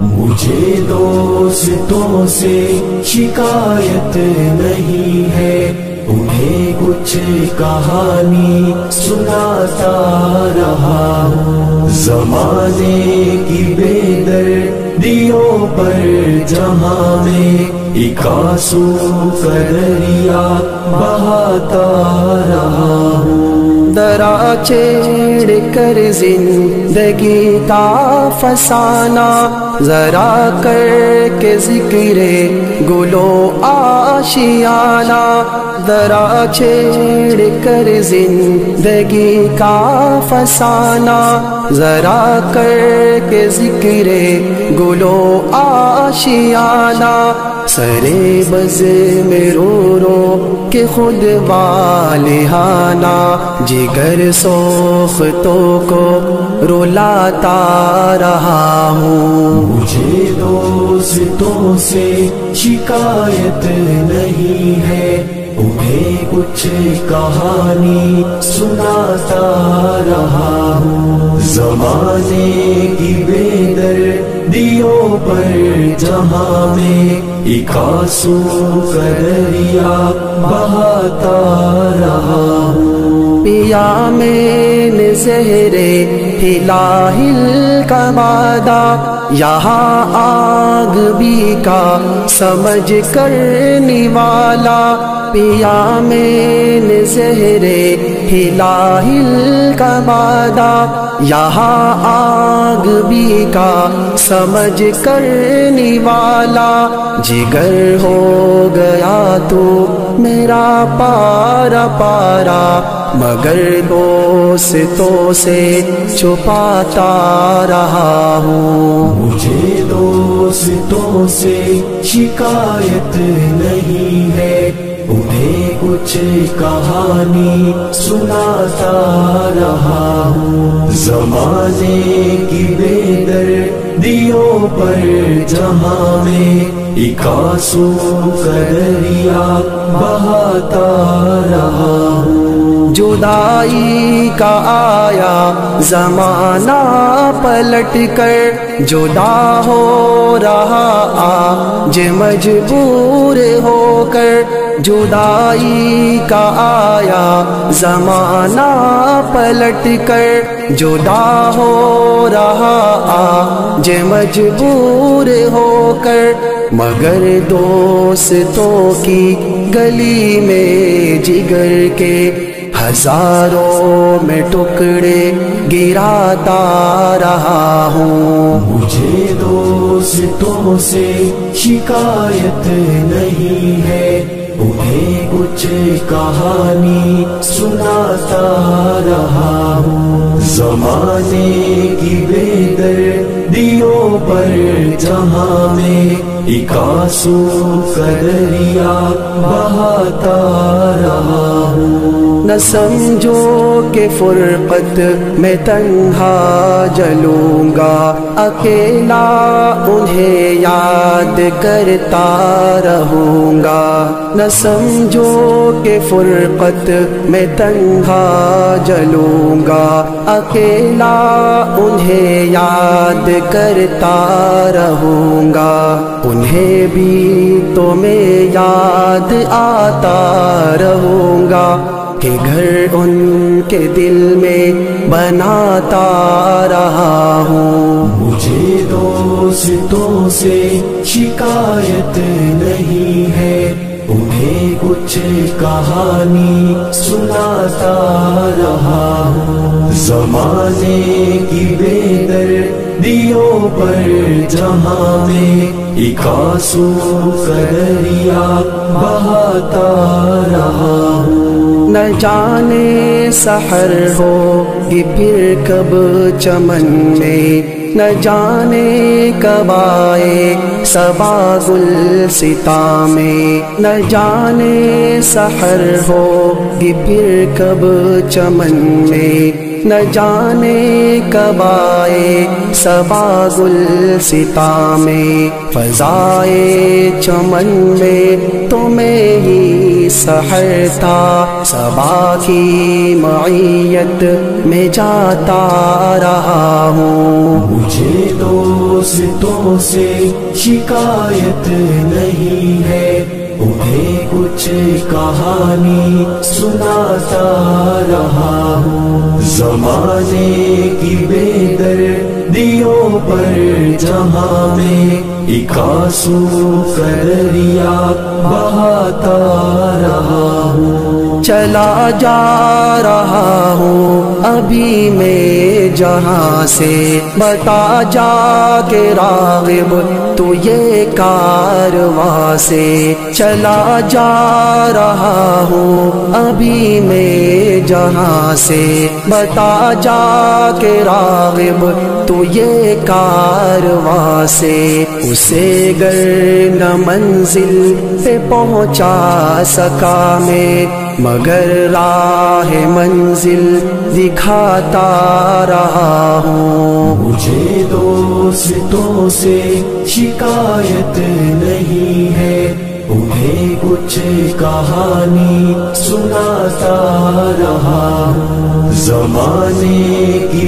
مجھے دوستوں سے شکایت نہیں ہے، انہیں کچھ کہانی سناتا رہا ہوں۔ زمانے کی بے دردیوں پر جہاں میں ایک آنسو کا دریا بہاتا رہا ہوں۔ درا چھیڑ کر زندگی کا فسانہ، ذرا کر کے ذکر گلو آشیانہ، ذرا چھیڑ کر زندگی کا فسانہ، ذرا کر کے ذکر گلو آشیانہ، سرے بز میں رو رو کہ خود والہانہ، جگر سوختوں کو رلاتا رہا ہوں۔ مجھے دوستوں سے شکایت نہیں ہے، انہیں کچھ کہانی سناتا رہا ہوں۔ زمانے کی بے دردیوں پر جہاں میں ایک آنسو کا دریا بہاتا رہا ہوں۔ پیا میں نے زہرے ہلاہل کا مادہ، یہاں آگ بھی کا سمجھ کرنے والا، پیا میں نے زہرے ہلاہل کا مادہ، یہاں آگ بھی کا سمجھ کرنے والا، جگر ہو گیا تو میرا پارا پارا، مگر دوستوں سے چھپاتا رہا ہوں۔ مجھے دوستوں سے شکایت نہیں ہے، انہیں کچھ کہانی سناتا رہا ہوں۔ زمانے کی بے دردیوں پر جہاں میں ایک آنسو کا دریا بہاتا رہا ہوں۔ جدائی کا آیا زمانہ پلٹ کر، جدا ہو رہا آج مجبور ہو کر، جدائی کا آیا زمانہ پلٹ کر، جدا ہو رہا آج مجبور ہو کر، مگر دوستوں کی گلی میں جگر کے ہزاروں میں ٹکڑے گراتا رہا ہوں۔ مجھے دوستوں سے شکایت نہیں ہے، انہیں کچھ کہانی سناتا رہا ہوں۔ زمانے کی بے دردیوں پر جہاں میں ایک آنسو کا دریا بہاتا رہا ہوں۔ نہ سمجھو کہ فرقت میں تنہا جلوں گا، اکیلا انہیں یاد کرتا رہوں گا، نہ سمجھو کہ فرقت میں تنہا جلوں گا، اکیلا انہیں یاد کرتا رہوں گا، انہیں بھی تو میں یاد آتا رہوں گا، کہ گھر ان کے دل میں بناتا رہا ہوں۔ مجھے دوستوں سے شکایت نہیں ہے، انہیں کچھ کہانی سناتا رہا ہوں۔ زمانے کی بے دردیوں پر جہاں میں ایک آنسو کا دریا بہاتا رہا ہوں۔ نہ جانے سحر ہوگی پھر کب چمن میں، نہ جانے کب آئے صبا گلستاں میں، نہ جانے سحر ہوگی پھر کب چمن میں، نہ جانے کب آئے صبا گلستا میں، فضائے چمن میں تمہیں ہی سحر تھا، صبا کی معیت میں جاتا رہا ہوں۔ مجھے دوستوں سے شکایت نہیں ہے، انہیں کچھ کہانی سناتا رہا ہوں۔ زمانے کی بے دردیوں پر جہاں میں ایک آنسو کا دریا بہاتا رہا ہوں۔ چلا جا رہا ہوں ابھی میں جہاں سے، بتا جا کے راغب تو یہ کارواں سے، چلا جا رہا ہوں ابھی میں جہاں سے، بتا جا کے راغب تو یہ کارواں سے، اسے گر نہ منزل پہ پہنچا سکا میں، مگر راہ منزل دکھاتا رہا ہوں۔ مجھے دوستوں سے شکایت نہیں ہے، انہیں کچھ کہانی سناتا رہا ہوں۔ زمانے کی